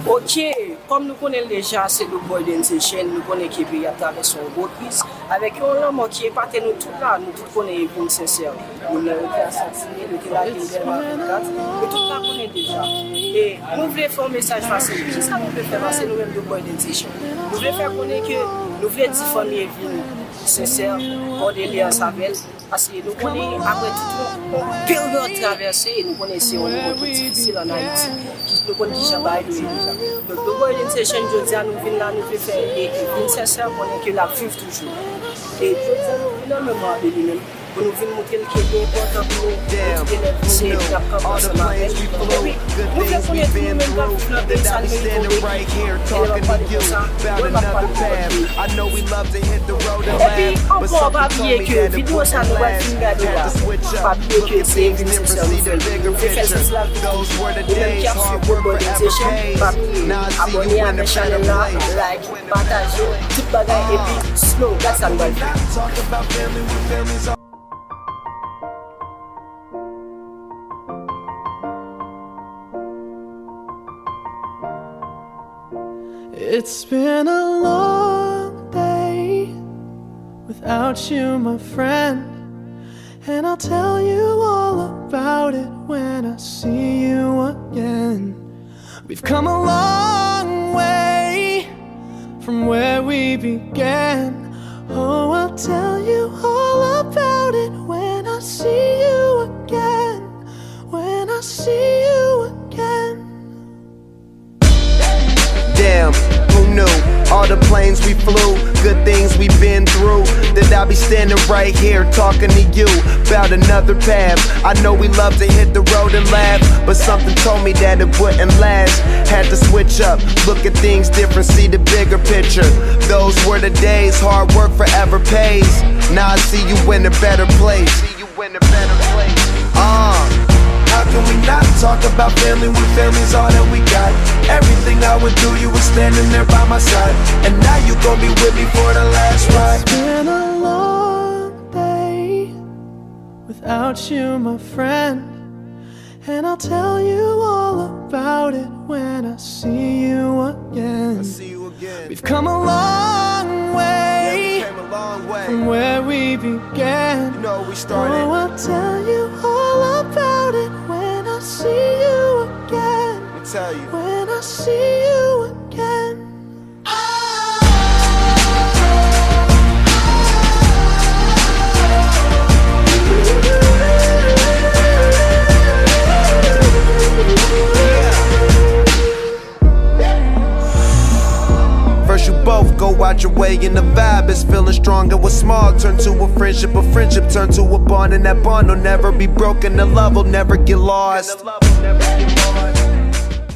Ok, comme nous connaissons déjà, c'est le boy d'Intichen, nous connaissons qui vit à travers son reprise. Avec un homme qui est parti nous tout là, nous tous connaissons pour sincère. Nous l'avons été assassiné, nous avons été là, nous tout là connaissons déjà. Et nous voulons faire un message facile. Qui ça nous peut faire passer nous-mêmes de boy d'Intichen? Nous voulons faire connaître que nous voulons dire famille sincère, Cordélie en Savel. Parce que nous connaissons, après toute une période traversée, nous connaissons un niveau difficile en Haïti. Nous connaissons déjà donc, le boy d'Intichen, je dis à nous venir là, nous pouvons faire une sincère pour que la vive toujours. Et je dis à nous venir énormément de lui-même. Pour nous venir montrer qu'il est important pour nous. C'est la campagne de ma vie. Oui, nous voulons connaître nous-mêmes dans le pays, ça nous fait et puis, encore, on va oublier que vidéo ça nous va finir là. Pas oublier que c'est une sincère nous fait faire cela. Et même qui a fait pour Boy d'Intichen, pas oublier abonner à mes chaînes là, like, partager, tout bagaille et puis slow, that's ça nous va faire. It's been a long day without you, my friend, and I'll tell you all about it when I see you again. We've come a long way from where we began. Oh, I'll tell you all about it when I see you again. When I see you again. Damn, who knew? All the planes we flew, good things we've been through. That I'll be standing right here talking to you about another path. I know we love to hit the road and laugh, but something told me that it wouldn't last. Had to switch up, look at things different, see the bigger picture. Those were the days, hard work forever pays. Now I see you in a better place. How can we not talk about family when family's all that we got? Everything I would do, you were standing there by my side, and now you gon' be with me for the last ride. It's been a long day without you, my friend, and I'll tell you all about it when I see you again. We've come a long way, from where we began. You know, we started. Oh, I'll tell you all about it when I see you again. Let me tell you. When I see you again. First you both go out your way and the vibe is feeling strong. And what's small turn to a friendship turn to a bond, and that bond will never be broken. The love will never get lost.